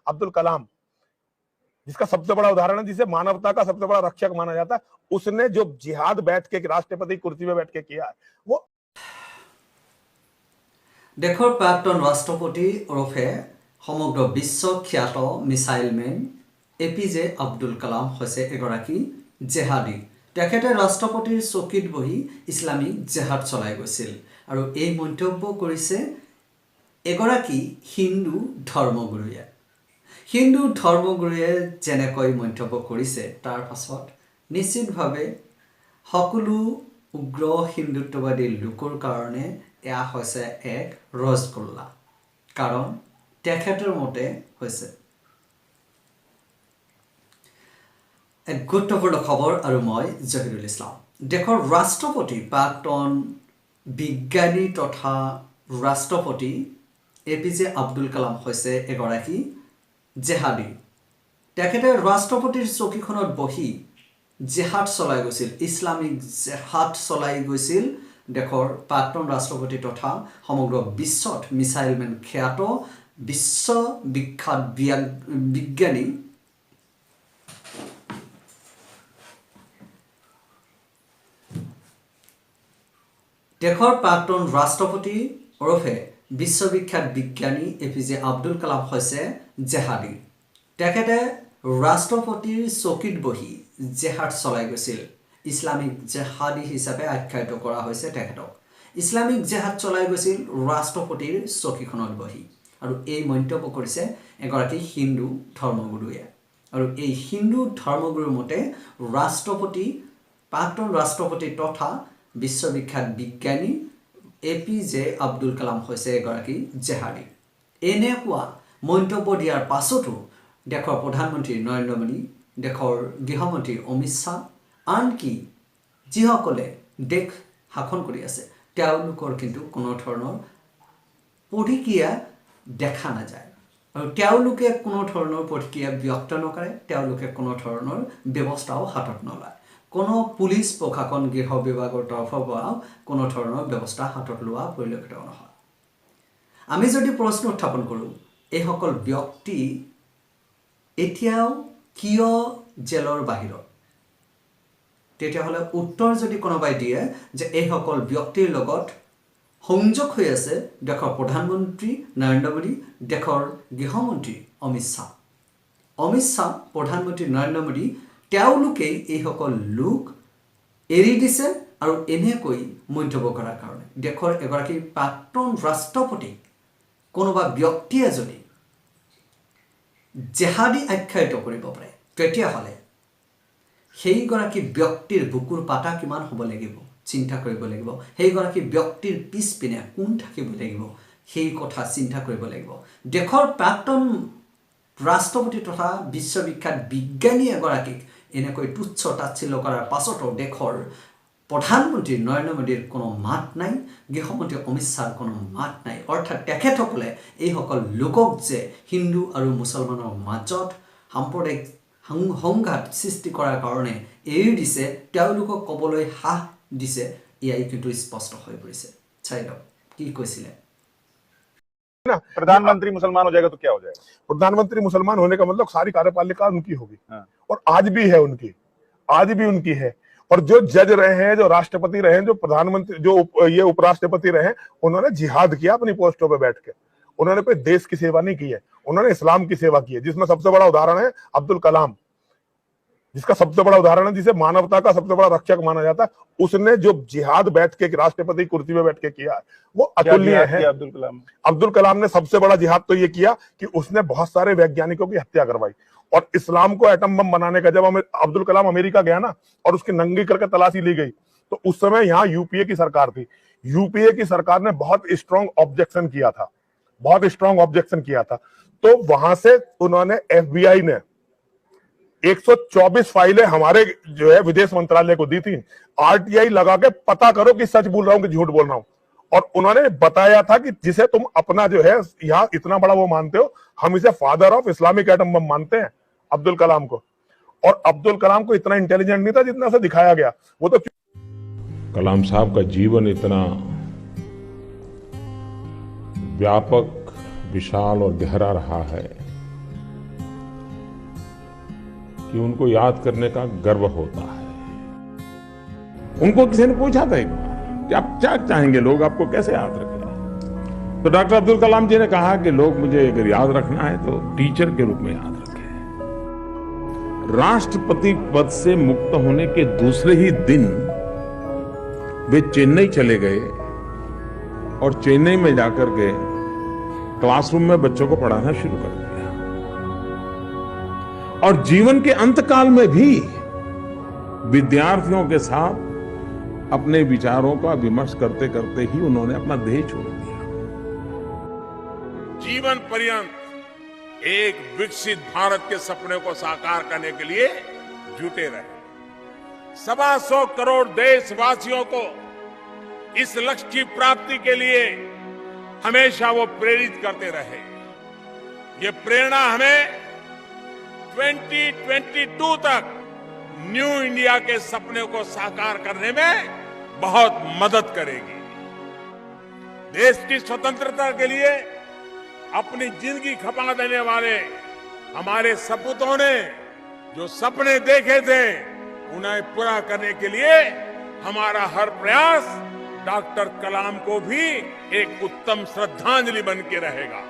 अब्दुल कलाम, जिसका सबसे बड़ा उदाहरण है, जिसे मानवता का सबसे बड़ा रक्षक माना जाता है, उसने जो जिहाद बैठ के राष्ट्रपति कुर्सी में बैठ के किया वो देशर प्राक्तन राष्ट्रपति ओरफे समग्र विश्व ख्यात missile man APJ Abdul Kalam হৈছে এগৰাকী জেহাদী। তেখেতে ৰাষ্ট্ৰপতিৰ চকীত বহি ইছলামিক জেহাদ চলাই গৈছিল আৰু এই মন্তব্য কৰিছে এগৰাকী হিন্দু ধৰ্মগুৰুয়ে। হিন্দু ধৰ্মগুৰুয়ে যেনেকৈ মন্তব্য কৰিছে তাৰ পাছত নিশ্চিতভাৱে সকলো উগ্ৰ হিন্দুত্ববাদী লোকৰ কাৰণে এয়া হৈছে এক ৰসগোল্লা, কাৰণ তেখেতৰ মতে হৈছে এক গুৰুত্বপূৰ্ণ খবৰ আৰু মই জহিৰুল ইছলাম। দেশৰ ৰাষ্ট্ৰপতি প্ৰাক্তন বিজ্ঞানী তথা ৰাষ্ট্ৰপতি APJ আব্দুল কালাম হৈছে এগৰাকী জেহাদী। তেখেতে ৰাষ্ট্ৰপতিৰ চকীখনত বহি জেহাদ চলাই গৈছিল, ইছলামিক জেহাদ চলাই গৈছিল। দেশৰ প্ৰাক্তন ৰাষ্ট্ৰপতি তথা সমগ্ৰ বিশ্বত মিছাইলমেন খ্যাত বিশ্ববিখ্যাত বিজ্ঞানী দেশৰ প্ৰাক্তন ৰাষ্ট্ৰপতি ওৰফে বিশ্ববিখ্যাত বিজ্ঞানী APJ আব্দুল কালাম হৈছে জেহাদী। তেখেতে ৰাষ্ট্ৰপতিৰ চকীত বহি জেহাদ চলাই গৈছিল। ইছলামিক জেহাদী হিচাপে আখ্যায়িত কৰা হৈছে তেখেতক। ইছলামিক জেহাদ চলাই গৈছিল ৰাষ্ট্ৰপতিৰ চকীখনত বহি, আৰু এই মন্তব্য কৰিছে এগৰাকী হিন্দু ধৰ্মগুৰুয়ে। আৰু এই হিন্দু ধৰ্মগুৰুৰ মতে প্ৰাক্তন ৰাষ্ট্ৰপতি তথা বিশ্ববিখ্যাত বিজ্ঞানী APJ আব্দুল কালাম হৈছে এগৰাকী জেহাদী। এনেকুৱা মন্তব্য দিয়াৰ পাছতো দেশৰ প্ৰধানমন্ত্ৰী নৰেন্দ্ৰ মোদী, দেশৰ গৃহমন্ত্ৰী অমিত শ্বাহ, আনকি যিসকলে দেশ শাসন কৰি আছে তেওঁলোকৰ কিন্তু কোনো ধৰণৰ প্ৰতিক্ৰিয়া দেখা নাযায়, আৰু তেওঁলোকে কোনো ধৰণৰ প্ৰতিক্ৰিয়া ব্যক্ত নকৰে, তেওঁলোকে কোনো ধৰণৰ ব্যৱস্থাও হাতত নলয়। কোনো পুলিচ প্ৰশাসন গৃহ বিভাগৰ তৰফৰ পৰাও কোনো ধৰণৰ ব্যৱস্থা হাতত লোৱা পৰিলক্ষিত নহয়। আমি যদি প্ৰশ্ন উত্থাপন কৰোঁ, এইসকল ব্যক্তি এতিয়াও কিয় জেলৰ বাহিৰত, তেতিয়াহ'লে উত্তৰ যদি কোনোবাই দিয়ে যে এইসকল ব্যক্তিৰ লগত সংযোগ হৈ আছে দেশৰ প্ৰধানমন্ত্ৰী নৰেন্দ্ৰ মোদী, দেশৰ গৃহমন্ত্ৰী অমিত শ্বাহ, প্ৰধানমন্ত্ৰী নৰেন্দ্ৰ মোদী, তেওঁলোকেই এইসকল লোক এৰি দিছে। আৰু এনেকৈ মন্তব্য কৰাৰ কাৰণে দেশৰ এগৰাকী প্ৰাক্তন ৰাষ্ট্ৰপতিক কোনোবা ব্যক্তিয়ে যদি জেহাদী আখ্যায়িত কৰিব পাৰে, তেতিয়াহ'লে সেইগৰাকী ব্যক্তিৰ বুকুৰ পাতা কিমান হ'ব লাগিব চিন্তা কৰিব লাগিব। সেইগৰাকী ব্যক্তিৰ পিছপিনে কোন থাকিব লাগিব সেই কথা চিন্তা কৰিব লাগিব। দেশৰ প্ৰাক্তন ৰাষ্ট্ৰপতি তথা বিশ্ববিখ্যাত বিজ্ঞানী এগৰাকীক এনেকৈ তুচ্ছ তাচ্ছিল্য কৰাৰ পাছতো দেশৰ প্ৰধানমন্ত্ৰী নৰেন্দ্ৰ মোদীৰ কোনো মাত নাই, গৃহমন্ত্ৰী অমিত শ্বাহৰ কোনো মাত নাই। অৰ্থাৎ তেখেতসকলে এইসকল লোকক যে হিন্দু আৰু মুছলমানৰ মাজত সাম্প্ৰদায়িক সংঘাত সৃষ্টি কৰাৰ কাৰণে এৰি দিছে, তেওঁলোকক ক'বলৈ সাহ দিছে, এয়াই কিন্তু স্পষ্ট হৈ পৰিছে। চাই লওক কি কৈছিলে। प्रधानमंत्री मुसलमान हो जाएगा तो क्या हो जाएगा? प्रधानमंत्री मुसलमान होने का मतलब सारी कार्यपालिका उनकी होगी, और आज भी है उनकी है। और जो जज रहे हैं, जो राष्ट्रपति रहे हैं, जो प्रधानमंत्री, जो ये उपराष्ट्रपति रहे, उन्होंने जिहाद किया अपनी पोस्टों पे बैठ के। उन्होंने कोई देश की सेवा नहीं की है, उन्होंने इस्लाम की सेवा की है, जिसमें सबसे बड़ा उदाहरण है अब्दुल कलाम, जिसका सबसे बड़ा उदाहरण है, जिसे मानवता का सबसे बड़ा रक्षक माना जाता है। उसने जो जिहाद बैठ के राष्ट्रपति कुर्सी में बैठ के किया है वो अतुलनीय है। अब्दुल कलाम ने सबसे बड़ा जिहाद तो ये किया कि उसने बहुत सारे वैज्ञानिकों की हत्या करवाई, और इस्लाम को एटम बम बनाने का जब अब्दुल कलाम अमेरिका गया ना, और उसकी नंगी करके तलाशी ली गई, तो उस समय यहाँ यूपीए की सरकार थी। यूपीए की सरकार ने बहुत स्ट्रॉन्ग ऑब्जेक्शन किया था। तो वहां से उन्होंने FBI ने 124 फाइलें हमारे जो है विदेश मंत्रालय को दी थी। RTI लगा के पता करो कि सच बोल रहा हूं कि झूठ बोल रहा हूं। और उन्होंने बताया था कि जिसे तुम अपना जो है यहाँ इतना बड़ा वो मानते हो, हम इसे father of Islamic atom bomb मानते हैं, अब्दुल कलाम को। और अब्दुल कलाम को इतना इंटेलिजेंट नहीं था जितना से दिखाया गया। वो तो कलाम साहब का जीवन इतना व्यापक, विशाल और गहरा रहा है कि उनको याद करने का गर्व होता है। उनको किसी ने पूछा था एक बार कि आप क्या चाहेंगे, लोग आपको कैसे याद रखें? तो डॉक्टर अब्दुल कलाम जी ने कहा कि लोग मुझे अगर याद रखना है तो टीचर के रूप में याद रखें। राष्ट्रपति पद से मुक्त होने के दूसरे ही दिन वे चेन्नई चले गए और चेन्नई में जाकर के क्लासरूम में बच्चों को पढ़ाना शुरू कर दिया। और जीवन के अंतकाल में भी विद्यार्थियों के साथ अपने विचारों का विमर्श करते करते ही उन्होंने अपना देह छोड़ दिया। जीवन पर्यंत एक विकसित भारत के सपने को साकार करने के लिए जुटे रहे। 125 करोड़ देशवासियों को इस लक्ष्य की प्राप्ति के लिए हमेशा वो प्रेरित करते रहे। ये प्रेरणा हमें 2022 तक न्यू इंडिया के सपने को साकार करने में बहुत मदद करेगी। देश की स्वतंत्रता के लिए अपनी जिंदगी खपा देने वाले हमारे सपूतों ने जो सपने देखे थे उन्हें पूरा करने के लिए हमारा हर प्रयास डॉक्टर कलाम को भी एक उत्तम श्रद्धांजलि बन के रहेगा।